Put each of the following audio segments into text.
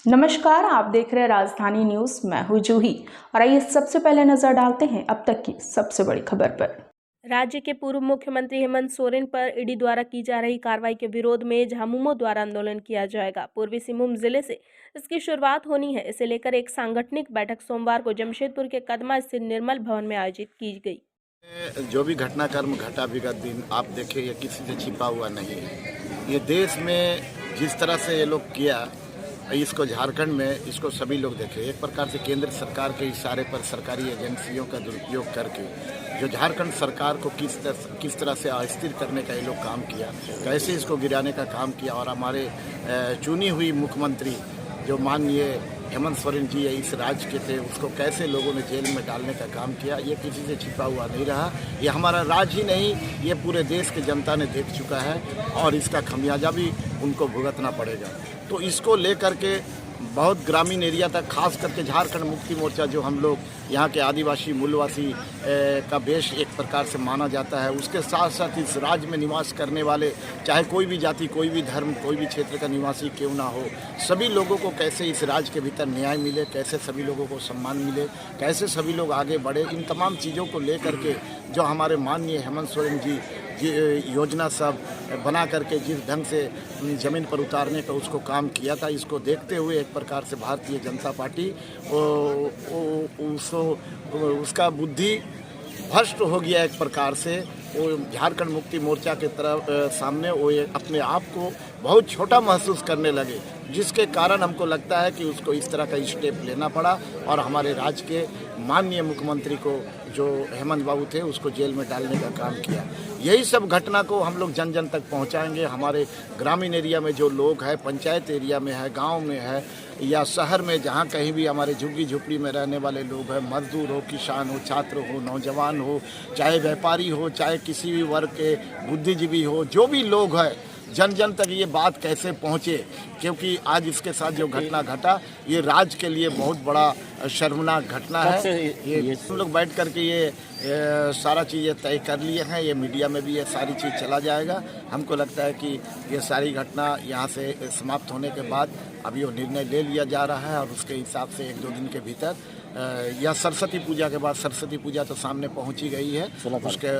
नमस्कार, आप देख रहे हैं राजधानी न्यूज। मैं हूं जूही और आइए सबसे पहले नजर डालते हैं अब तक की सबसे बड़ी खबर पर। राज्य के पूर्व मुख्यमंत्री हेमंत सोरेन पर ईडी द्वारा की जा रही कार्रवाई के विरोध में झामुमो द्वारा आंदोलन किया जाएगा। पूर्वी सिंहभूम जिले से इसकी शुरुआत होनी है। इसे लेकर एक सांगठनिक बैठक सोमवार को जमशेदपुर के कदमा स्थित निर्मल भवन में आयोजित की गई। जो भी घटनाक्रम घटा विगत दिन आप देखें, ये किसी से छिपा हुआ नहीं है। ये देश में जिस तरह से ये लोग किया, इसको झारखंड में इसको सभी लोग देखे। एक प्रकार से केंद्र सरकार के इशारे पर सरकारी एजेंसियों का दुरुपयोग करके जो झारखंड सरकार को किस तरह से अस्थिर करने का ये लोग काम किया, कैसे इसको गिराने का काम किया। और हमारे चुनी हुई मुख्यमंत्री जो माननीय हेमंत सोरेन जी इस राज्य के थे, उसको कैसे लोगों ने जेल में डालने का काम किया, ये किसी से छिपा हुआ नहीं रहा। ये हमारा राज्य ही नहीं, ये पूरे देश की जनता ने देख चुका है और इसका खमियाजा भी उनको भुगतना पड़ेगा। तो इसको लेकर के बहुत ग्रामीण एरिया तक, खास करके झारखंड मुक्ति मोर्चा जो हम लोग यहाँ के आदिवासी मूलवासी का बेश एक प्रकार से माना जाता है, उसके साथ साथ इस राज्य में निवास करने वाले, चाहे कोई भी जाति, कोई भी धर्म, कोई भी क्षेत्र का निवासी क्यों ना हो, सभी लोगों को कैसे इस राज्य के भीतर न्याय मिले, कैसे सभी लोगों को सम्मान मिले, कैसे सभी लोग आगे बढ़े, इन तमाम चीज़ों को लेकर के जो हमारे माननीय हेमंत सोरेन जी योजना सब बना करके जिस ढंग से ज़मीन पर उतारने का उसको काम किया था, इसको देखते हुए एक प्रकार से भारतीय जनता पार्टी उसका बुद्धि भ्रष्ट हो गया। एक प्रकार से वो झारखंड मुक्ति मोर्चा के तरफ सामने वो अपने आप को बहुत छोटा महसूस करने लगे, जिसके कारण हमको लगता है कि उसको इस तरह का स्टेप लेना पड़ा और हमारे राज्य के माननीय मुख्यमंत्री को जो हेमंत बाबू थे उसको जेल में डालने का काम किया। यही सब घटना को हम लोग जन जन तक पहुंचाएंगे। हमारे ग्रामीण एरिया में जो लोग हैं, पंचायत एरिया में है, गांव में है या शहर में, जहां कहीं भी हमारे झुग्गी झोपड़ी में रहने वाले लोग हैं, मजदूर हो, किसान हो, छात्र हो, नौजवान हो, चाहे व्यापारी हो, चाहे किसी भी वर्ग के बुद्धिजीवी हो, जो भी लोग हैं, जन जन तक ये बात कैसे पहुँचे, क्योंकि आज इसके साथ जो घटना घटा ये राज्य के लिए बहुत बड़ा शर्मनाक घटना है। ये हम लोग बैठ करके ये सारा चीज़ें तय कर लिए हैं। ये मीडिया में भी ये सारी चीज़ चला जाएगा। हमको लगता है कि ये सारी घटना यहाँ से समाप्त होने के बाद अभी वो निर्णय ले लिया जा रहा है और उसके हिसाब से 1-2 दिन के भीतर या सरस्वती पूजा के बाद, सरस्वती पूजा तो सामने पहुंच ही गई है,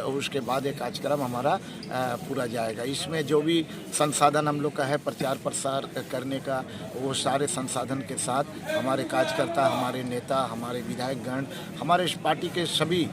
उसके बाद एक कार्यक्रम हमारा पूरा जाएगा। इसमें जो भी संसाधन हम लोग का है प्रचार प्रसार करने का, वो सारे संसाधन के साथ हमारे कार्यकर्ता, हमारे नेता, हमारे विधायकगण, हमारे इस पार्टी के सभी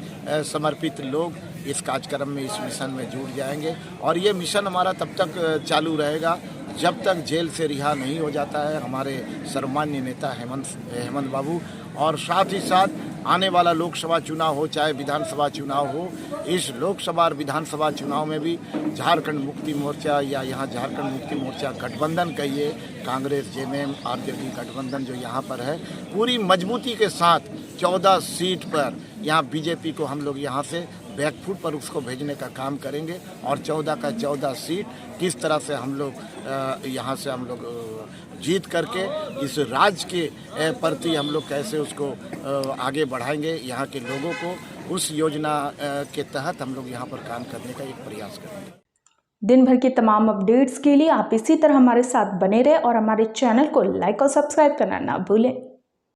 समर्पित लोग इस कार्यक्रम में, इस मिशन में जुड़ जाएंगे। और ये मिशन हमारा तब तक चालू रहेगा जब तक जेल से रिहा नहीं हो जाता है हमारे सर्वमान्य नेता हेमंत बाबू। और साथ ही साथ आने वाला लोकसभा चुनाव हो, चाहे विधानसभा चुनाव हो, इस लोकसभा और विधानसभा चुनाव में भी झारखंड मुक्ति मोर्चा या यहाँ झारखंड मुक्ति मोर्चा गठबंधन कहिए, कांग्रेस, जेएमएम, आरजेडी गठबंधन जो यहाँ पर है, पूरी मजबूती के साथ 14 सीट पर यहाँ बीजेपी को हम लोग यहाँ से बैकफुट पर उसको भेजने का काम करेंगे। और 14 का 14 सीट किस तरह से हम लोग यहाँ से हम लोग जीत करके इस राज्य के प्रति हम लोग कैसे उसको आगे बढ़ाएंगे, यहाँ के लोगों को उस योजना के तहत हम लोग यहाँ पर काम करने का एक प्रयास करेंगे। दिन भर की तमाम अपडेट्स के लिए आप इसी तरह हमारे साथ बने रहें और हमारे चैनल को लाइक और सब्सक्राइब करना ना भूलें।